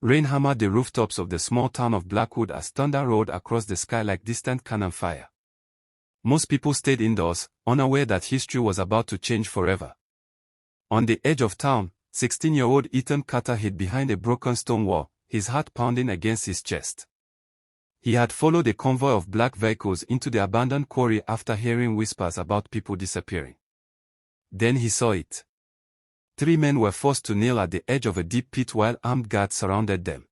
Rain hammered the rooftops of the small town of Blackwood as thunder roared across the sky like distant cannon fire. Most people stayed indoors, unaware that history was about to change forever. On the edge of town, 16-year-old Ethan Carter hid behind a broken stone wall, his heart pounding against his chest. He had followed a convoy of black vehicles into the abandoned quarry after hearing whispers about people disappearing. Then he saw it. 3 men were forced to kneel at the edge of a deep pit while armed guards surrounded them.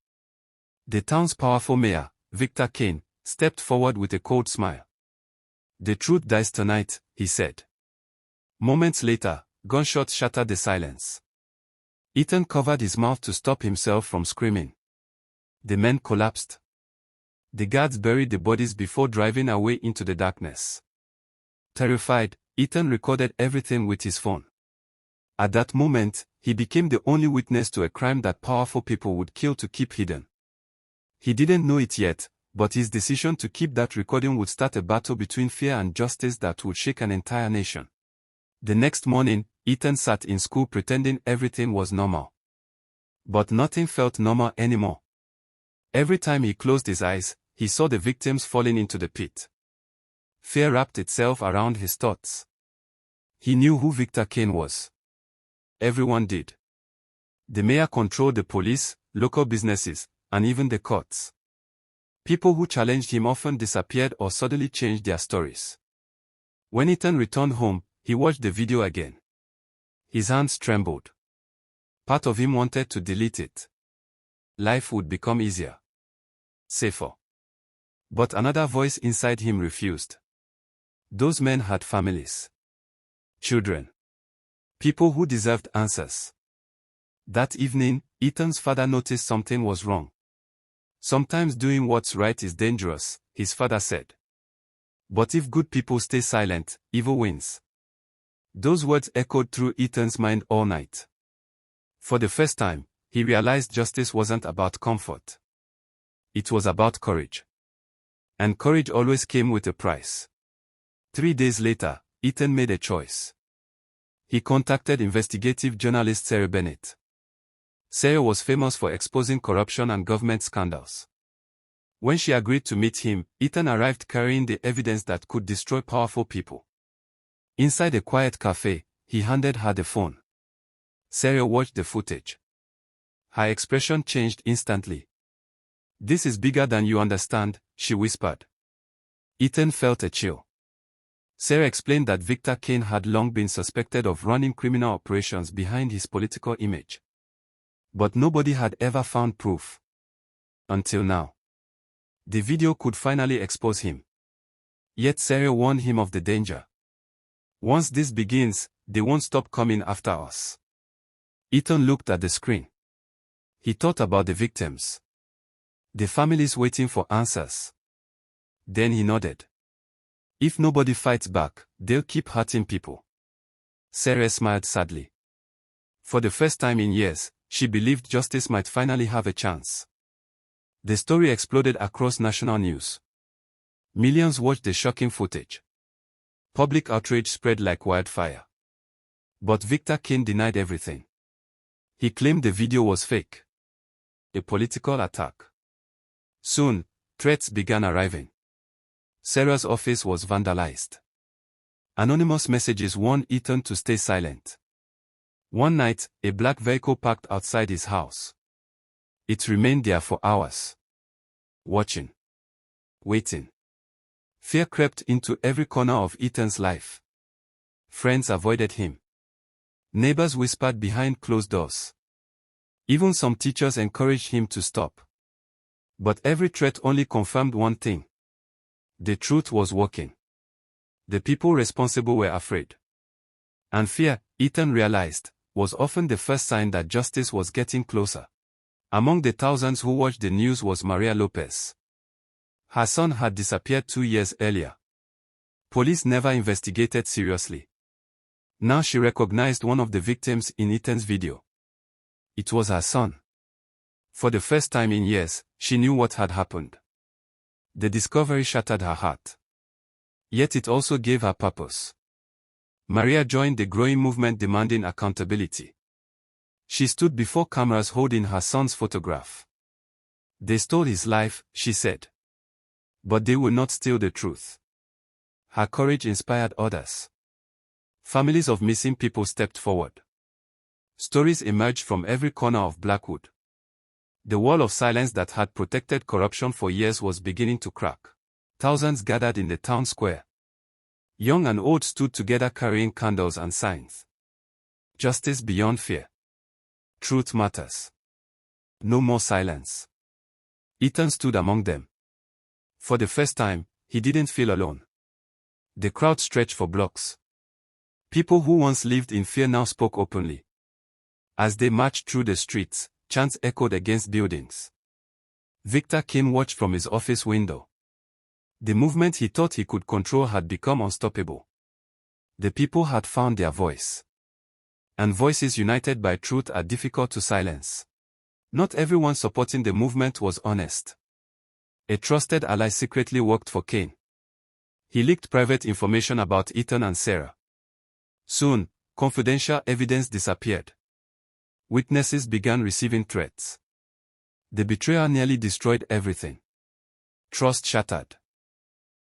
The town's powerful mayor, Victor Kane, stepped forward with a cold smile. "The truth dies tonight," he said. Moments later, gunshots shattered the silence. Ethan covered his mouth to stop himself from screaming. The men collapsed. The guards buried the bodies before driving away into the darkness. Terrified, Ethan recorded everything with his phone. At that moment, he became the only witness to a crime that powerful people would kill to keep hidden. He didn't know it yet, but his decision to keep that recording would start a battle between fear and justice that would shake an entire nation. The next morning, Ethan sat in school pretending everything was normal. But nothing felt normal anymore. Every time he closed his eyes, he saw the victims falling into the pit. Fear wrapped itself around his thoughts. He knew who Victor Kane was. Everyone did. The mayor controlled the police, local businesses, and even the courts. People who challenged him often disappeared or suddenly changed their stories. When Ethan returned home, he watched the video again. His hands trembled. Part of him wanted to delete it. Life would become easier. Safer. But another voice inside him refused. Those men had families. Children. People who deserved answers. That evening, Ethan's father noticed something was wrong. "Sometimes doing what's right is dangerous," his father said. "But if good people stay silent, evil wins." Those words echoed through Ethan's mind all night. For the first time, he realized justice wasn't about comfort. It was about courage. And courage always came with a price. 3 days later, Ethan made a choice. He contacted investigative journalist Sarah Bennett. Sarah was famous for exposing corruption and government scandals. When she agreed to meet him, Ethan arrived carrying the evidence that could destroy powerful people. Inside a quiet cafe, he handed her the phone. Sarah watched the footage. Her expression changed instantly. "This is bigger than you understand," she whispered. Ethan felt a chill. Sarah explained that Victor Kane had long been suspected of running criminal operations behind his political image. But nobody had ever found proof. Until now. The video could finally expose him. Yet Sarah warned him of the danger. "Once this begins, they won't stop coming after us." Ethan looked at the screen. He thought about the victims. The families waiting for answers. Then he nodded. If nobody fights back, they'll keep hurting people. Sarah smiled sadly. For the first time in years, she believed justice might finally have a chance. The story exploded across national news. Millions watched the shocking footage. Public outrage spread like wildfire. But Victor Kane denied everything. He claimed the video was fake. A political attack. Soon, threats began arriving. Sarah's office was vandalized. Anonymous messages warned Ethan to stay silent. One night, a black vehicle parked outside his house. It remained there for hours. Watching. Waiting. Fear crept into every corner of Ethan's life. Friends avoided him. Neighbors whispered behind closed doors. Even some teachers encouraged him to stop. But every threat only confirmed one thing. The truth was working. The people responsible were afraid. And fear, Ethan realized, was often the first sign that justice was getting closer. Among the thousands who watched the news was Maria Lopez. Her son had disappeared 2 years earlier. Police never investigated seriously. Now she recognized one of the victims in Ethan's video. It was her son. For the first time in years, she knew what had happened. The discovery shattered her heart. Yet it also gave her purpose. Maria joined the growing movement demanding accountability. She stood before cameras holding her son's photograph. They stole his life, she said. But they will not steal the truth. Her courage inspired others. Families of missing people stepped forward. Stories emerged from every corner of Blackwood. The wall of silence that had protected corruption for years was beginning to crack. Thousands gathered in the town square. Young and old stood together carrying candles and signs. Justice beyond fear. Truth matters. No more silence. Ethan stood among them. For the first time, he didn't feel alone. The crowd stretched for blocks. People who once lived in fear now spoke openly. As they marched through the streets, chants echoed against buildings. Victor Kane watched from his office window. The movement he thought he could control had become unstoppable. The people had found their voice. And voices united by truth are difficult to silence. Not everyone supporting the movement was honest. A trusted ally secretly worked for Kane. He leaked private information about Ethan and Sarah. Soon, confidential evidence disappeared. Witnesses began receiving threats. The betrayal nearly destroyed everything. Trust shattered.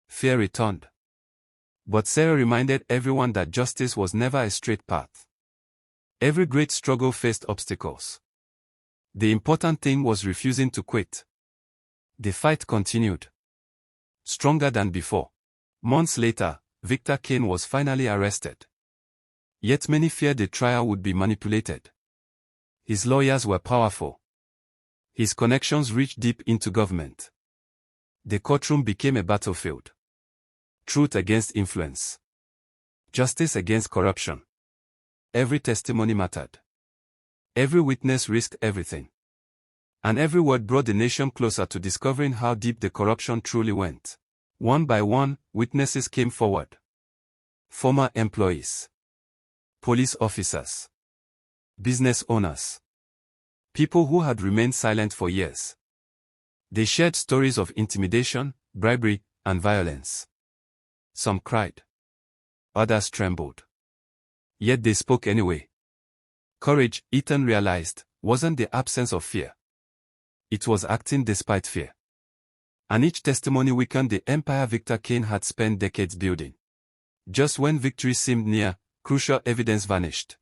Fear returned. But Sarah reminded everyone that justice was never a straight path. Every great struggle faced obstacles. The important thing was refusing to quit. The fight continued. Stronger than before. Months later, Victor Kane was finally arrested. Yet many feared the trial would be manipulated. His lawyers were powerful. His connections reached deep into government. The courtroom became a battlefield. Truth against influence. Justice against corruption. Every testimony mattered. Every witness risked everything. And every word brought the nation closer to discovering how deep the corruption truly went. One by one, witnesses came forward. Former employees. Police officers. Business owners. People who had remained silent for years. They shared stories of intimidation, bribery, and violence. Some cried. Others trembled. Yet they spoke anyway. Courage, Ethan realized, wasn't the absence of fear. It was acting despite fear. And each testimony weakened the empire Victor Kane had spent decades building. Just when victory seemed near, crucial evidence vanished.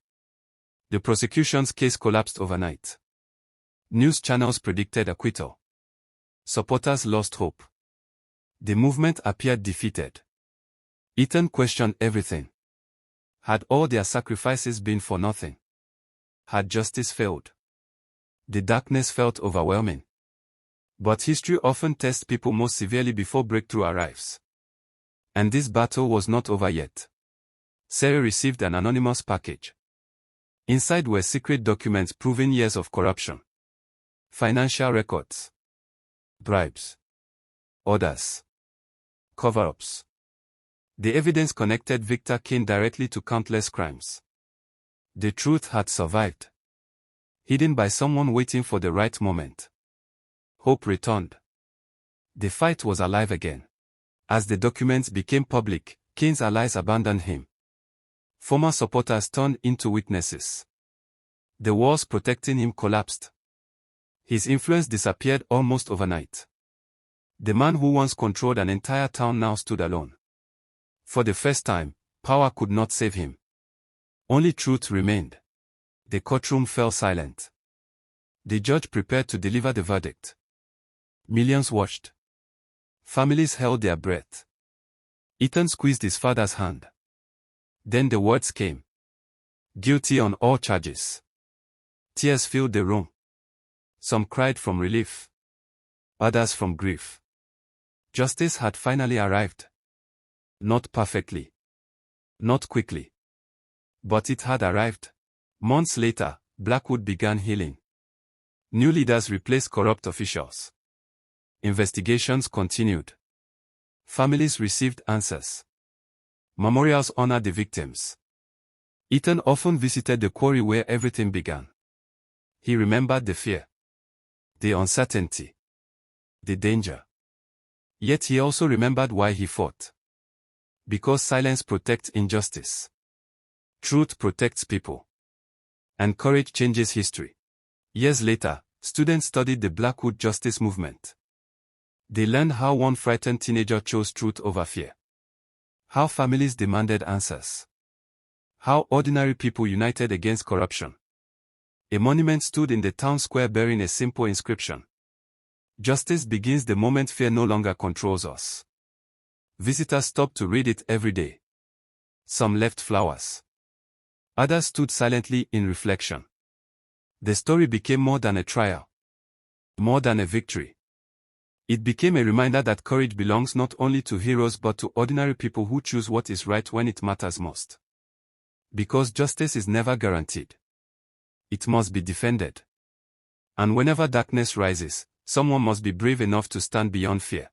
The prosecution's case collapsed overnight. News channels predicted acquittal. Supporters lost hope. The movement appeared defeated. Ethan questioned everything. Had all their sacrifices been for nothing? Had justice failed? The darkness felt overwhelming. But history often tests people most severely before breakthrough arrives. And this battle was not over yet. Sarah received an anonymous package. Inside were secret documents proving years of corruption. Financial records. Bribes. Orders. Cover-ups. The evidence connected Victor Kane directly to countless crimes. The truth had survived. Hidden by someone waiting for the right moment. Hope returned. The fight was alive again. As the documents became public, Kane's allies abandoned him. Former supporters turned into witnesses. The walls protecting him collapsed. His influence disappeared almost overnight. The man who once controlled an entire town now stood alone. For the first time, power could not save him. Only truth remained. The courtroom fell silent. The judge prepared to deliver the verdict. Millions watched. Families held their breath. Ethan squeezed his father's hand. Then the words came. Guilty on all charges. Tears filled the room. Some cried from relief. Others from grief. Justice had finally arrived. Not perfectly. Not quickly. But it had arrived. Months later, Blackwood began healing. New leaders replaced corrupt officials. Investigations continued. Families received answers. Memorials honored the victims. Ethan often visited the quarry where everything began. He remembered the fear. The uncertainty. The danger. Yet he also remembered why he fought. Because silence protects injustice. Truth protects people. And courage changes history. Years later, students studied the Blackwood justice movement. They learned how one frightened teenager chose truth over fear. How families demanded answers. How ordinary people united against corruption. A monument stood in the town square bearing a simple inscription. Justice begins the moment fear no longer controls us. Visitors stopped to read it every day. Some left flowers. Others stood silently in reflection. The story became more than a trial. More than a victory. It became a reminder that courage belongs not only to heroes but to ordinary people who choose what is right when it matters most. Because justice is never guaranteed. It must be defended. And whenever darkness rises, someone must be brave enough to stand beyond fear.